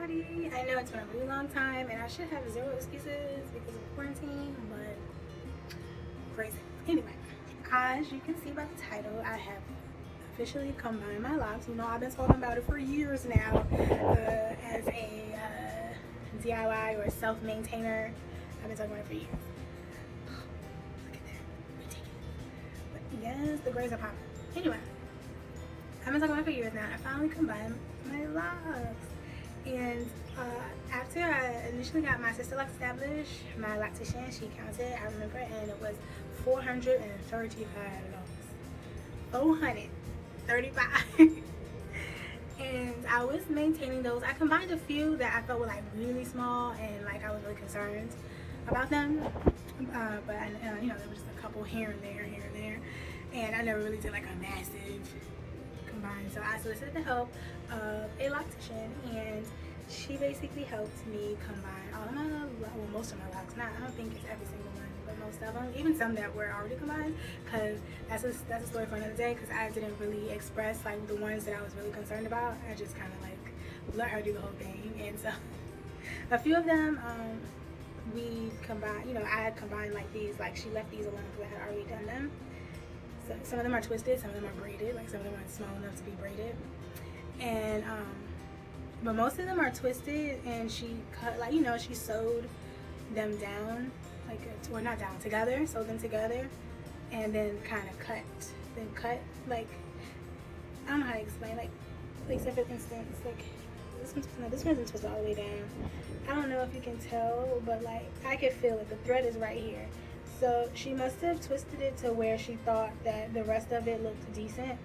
everybody. I know it's been a really long time and I should have zero excuses because of quarantine, but crazy. Anyway, as you can see by the title, I have officially combined my locks. You know, I've been talking about it for years now as a DIY or self-maintainer. I've been talking about it for years. Look at that. Ridiculous. But yes, the grays are popping. Anyway, I've been talking about it for years now. I finally combined my locks. And after I initially got my sister locks established, my loctician, she counted, I remember, and it was $435. $435. And I was maintaining those. I combined a few that I felt were like really small and like I was really concerned about them. But you know, there was just a couple here and there, and I never really did like a massive combine. So I solicited the help of a loctician, and she basically helped me combine all of my, well, most of my locks. Not, I don't think it's every single one, but most of them, even some that were already combined, because that's a story for another day, because I didn't really express like the ones that I was really concerned about. I just kind of like let her do the whole thing. And so a few of them we combined, you know, I had combined like these, like she left these alone because I had already done them. So some of them are twisted, some of them are braided, like some of them are small enough to be braided, and but most of them are twisted, and she cut, like, you know, she sewed them down, like, or not down, together, sewed them together, and then kind of cut, like, I don't know how to explain, like say for instance, like, this one isn't twisted all the way down. I don't know if you can tell, but like, I can feel it, the thread is right here. So she must have twisted it to where she thought that the rest of it looked decent.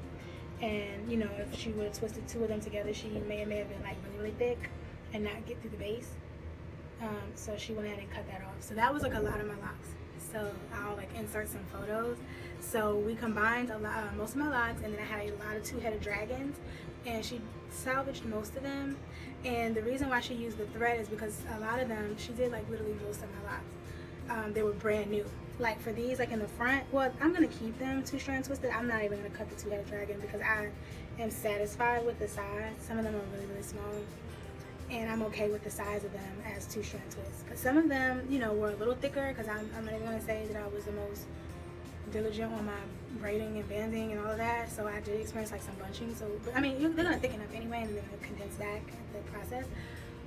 And, you know, if she would have twisted two of them together, she may have been like really thick and not get through the base. So she went ahead and cut that off. So that was like a lot of my locks. So I'll like insert some photos. So we combined a lot, most of my locks, and then I had a lot of two-headed dragons, and she salvaged most of them. And the reason why she used the thread is because a lot of them, she did like literally most of my locks. They were brand new. Like for these, like in the front, well, I'm gonna keep them two-strand twisted. I'm not even gonna cut the two-headed dragon because I am satisfied with the size. Some of them are really, really small, and I'm okay with the size of them as two-strand twists. But some of them, you know, were a little thicker, because I'm not even gonna say that I was the most diligent on my braiding and banding and all of that. So I did experience like some bunching. So, but, I mean, they're gonna thicken up anyway, and then they're gonna condense back the process.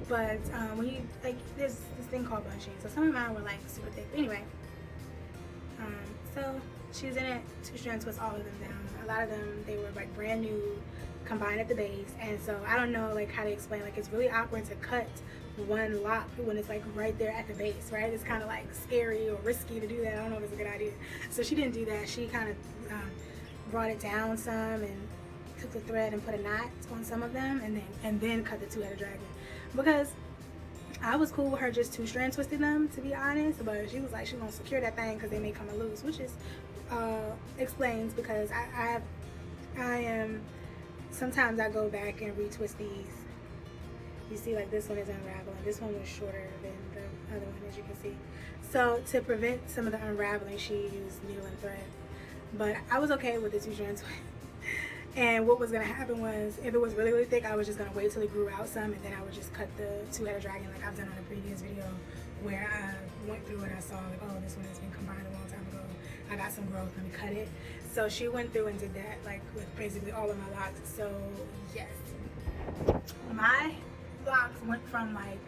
But when you, like, there's this thing called bunching. So some of mine were like super thick. But anyway, so she was in it, two-strand twist all of them down. A lot of them, they were like brand new, combined at the base. And so I don't know like how to explain, like it's really awkward to cut one lock when it's like right there at the base, right? It's kind of like scary or risky to do that. I don't know if it's a good idea. So she didn't do that. She kind of brought it down some and took the thread and put a knot on some of them, and then cut the two-headed dragon, because I was cool with her just two-strand twisting them, to be honest. But she was like, she's gonna secure that thing because they may come loose, which is explains because I am, sometimes I go back and retwist these. You see, like this one is unraveling. This one was shorter than the other one, as you can see. So to prevent some of the unraveling, she used needle and thread. But I was okay with the two-strand twist. And what was gonna happen was, if it was really, really thick, I was just gonna wait till it grew out some, and then I would just cut the two-headed dragon like I've done on a previous video, where I went through and I saw like, oh, this one has been combined a long time ago. I got some growth, let me cut it. So she went through and did that like with basically all of my locks. So yes, my locks went from like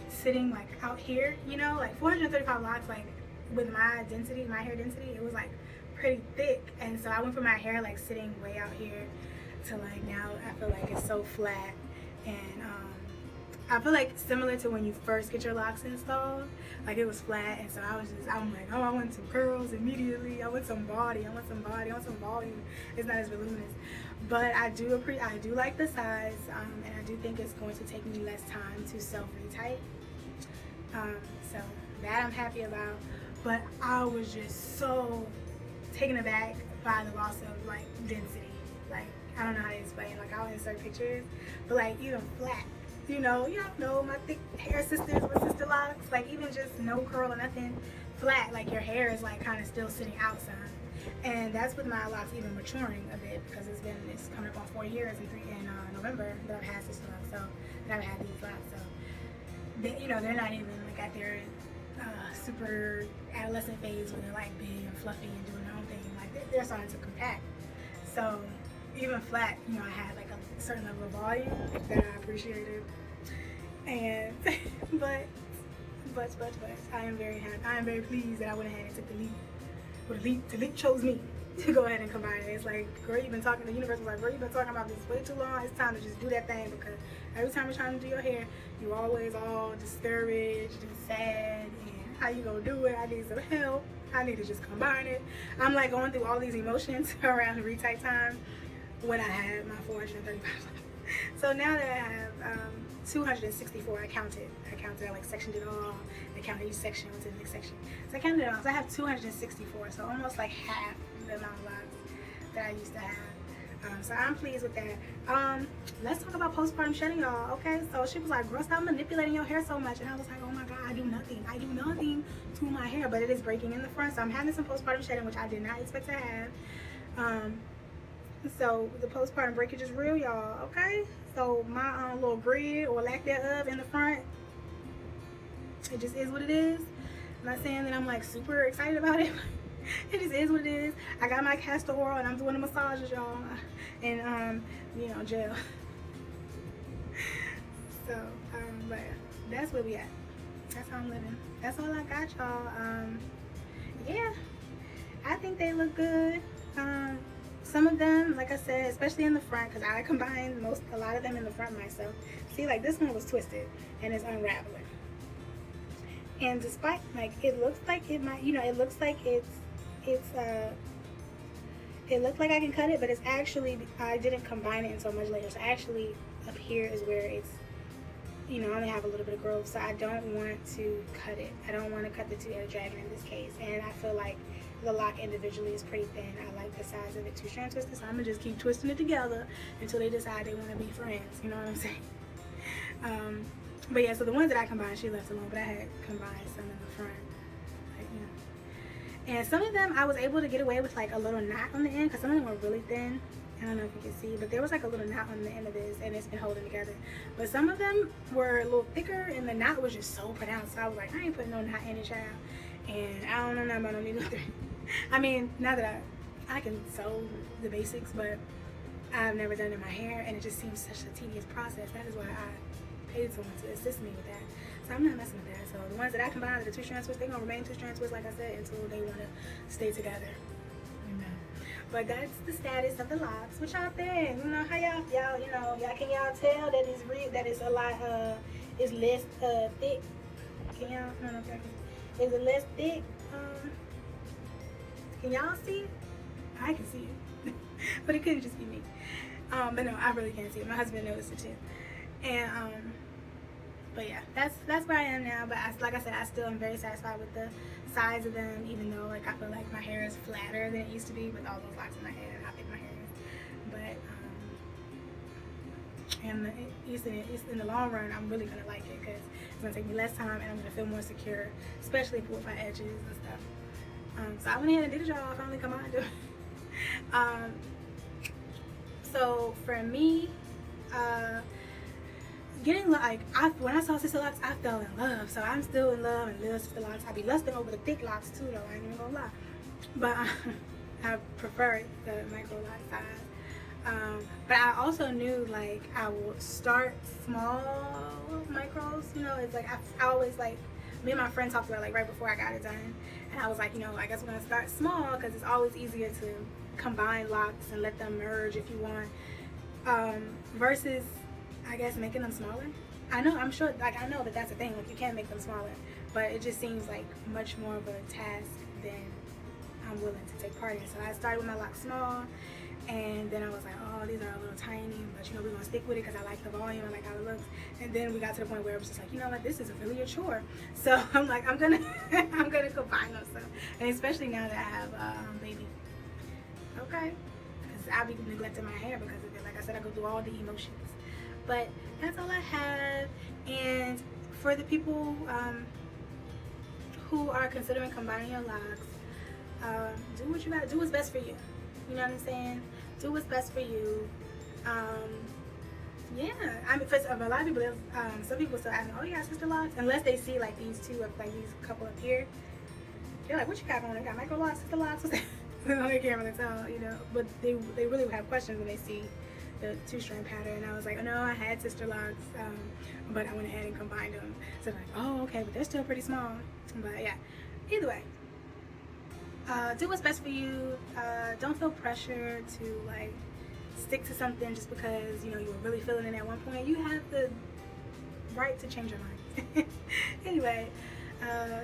sitting like out here, you know, like 435 locks, like with my density, my hair density, it was like pretty thick. And so I went from my hair like sitting way out here to like now I feel like it's so flat. And I feel like similar to when you first get your locks installed, like it was flat. And so I'm like, oh, I want some curls immediately, I want some body, I want some volume. It's not as voluminous, but I do like the size, and I do think it's going to take me less time to self retight. So that I'm happy about. But I was just so taken aback by the loss of like density. Like, I don't know how to explain, like I'll insert pictures, but like even flat, you know, my thick hair sisters with sister locks, like even just no curl or nothing, flat, like your hair is like kind of still sitting out some. And that's with my locks even maturing a bit, because it's coming up on 4 years in November that I've had sister locks, so that I've had these locks. So you know, they're not even like at their super adolescent phase where they're like big and fluffy and doing their own thing. Like they're starting to compact. So even flat, you know, I had like a certain level of volume that I appreciated. And but I am very happy. I am very pleased that I went ahead and took the leap. Or the leap chose me to go ahead and combine it. It's like, girl, you've been talking. The universe was like, girl, you've been talking about this way too long. It's time to just do that thing, because every time you're trying to do your hair, you're always all discouraged and sad. And how you gonna do it? I need some help. I need to just combine it. I'm like going through all these emotions around the retight time when I had my 435. So now that I have 264, I counted, I like sectioned it all, I counted each section, went to the next section. So I counted it all, so I have 264, so almost like half the amount of locks that I used to have. So I'm pleased with that. Let's talk about postpartum shedding, y'all. Okay, so she was like, girl, stop manipulating your hair so much. And I was like, oh my God, I do nothing to my hair, but it is breaking in the front. So I'm having some postpartum shedding, which I did not expect to have. So the postpartum breakage is real, y'all. Okay, so my little grid or lack thereof in the front, it just is what it is. I'm not saying that I'm like super excited about it. It just is what it is. I got my castor oil and I'm doing the massages, y'all, and you know, gel. So but that's where we at. That's how I'm living. That's all I got, y'all. Yeah, I think they look good. Some of them, like I said, especially in the front, because I combined a lot of them in the front myself. See, like this one was twisted and it's unraveling. And despite, like, it looks like it might, you know, it looks like it looked like I can cut it, but it's actually, I didn't combine it until much later. So actually up here is where it's, you know, I only have a little bit of growth, so I don't want to cut it. I don't want to cut the two-headed dragon in this case. And I feel like the lock individually is pretty thin. I like the size of it two-strand twisted, so I'm gonna just keep twisting it together until they decide they want to be friends. You know what I'm saying? But yeah, so the ones that I combined, she left alone, but I had combined some in the front, like, you know. And some of them I was able to get away with like a little knot on the end, because some of them were really thin. I don't know if you can see, but there was like a little knot on the end of this, and it's been holding together. But some of them were a little thicker, and the knot was just so pronounced. So I was like, I ain't putting no knot in it, child. And I don't know nothing about no needle thread. I mean, now that I can sew the basics, but I've never done it in my hair, and it just seems such a tedious process. That is why I paid someone to assist me with that. So I'm not messing with that. So the ones that I combined are the two-strand twists. They're gonna remain two-strand twists, like I said, until they want to stay together. But that's the status of the locks. What y'all think? You know, how y'all, you know, can y'all tell that it's real, that it's a lot, it's less thick? Can y'all, I don't know if y'all can, is it less thick? Can y'all see it? I can see it. But it couldn't just be me. But no, I really can't see it. My husband noticed it too. And, but yeah, that's where I am now. But like I said, I still am very satisfied with the size of them, even though like I feel like my hair is flatter than it used to be with all those locks in my head and how big my hair is. But and in the long run, I'm really gonna like it, because it's gonna take me less time and I'm gonna feel more secure, especially with my edges and stuff. So I went ahead and did it, y'all. I finally come on and do it. So for me, getting like, when I saw sister locks, I fell in love. So I'm still in love and love sister locks. I be lusting over the thick locks too, though. I ain't even gonna lie. But I prefer the micro lock size. But I also knew like I would start small micros. You know, it's like I always like, me and my friend talked about like right before I got it done, and I was like, you know, I guess we're gonna start small, because it's always easier to combine locks and let them merge if you want, versus I guess making them smaller. I'm sure, like I know that that's a thing, like you can make them smaller, but it just seems like much more of a task than I'm willing to take part in. So I started with my locks small, and then I was like, oh, these are a little tiny, but you know, we're gonna stick with it because I like the volume, I like how it looks. And then we got to the point where it was just like, you know what, this is really a chore. So I'm like, I'm gonna combine those stuff, and especially now that I have a baby. Okay, because I'll be neglecting my hair because of it. Like I said, I go through all the emotions. But that's all I have. And for the people who are considering combining your locks, do what you gotta do. What's best for you. You know what I'm saying? Do what's best for you. Yeah, I mean, for a lot of people, some people still ask me, "Oh, you got sister locks?" Unless they see like these two, like these couple up here, they're like, "What you got on? You got microlocks, sister locks?" They can't really tell, you know. But they really have questions when they see the 2-strand pattern. And I was like, "Oh no, I had sister locks, but I went ahead and combined them." So like, "Oh, okay, but they're still pretty small." But yeah, either way, do what's best for you. Don't feel pressure to like stick to something just because you know you were really feeling it at one point. You have the right to change your mind. Anyway,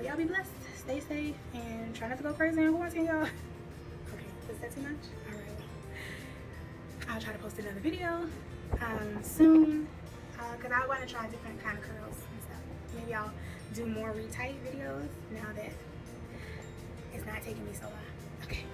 y'all be blessed, stay safe, and try not to go crazy in quarantine, y'all. Okay, is that too much? All right, well, I'll try to post another video soon because I want to try different kind of curls and stuff. Maybe I'll do more retight videos now that it's not taking me so long. Okay.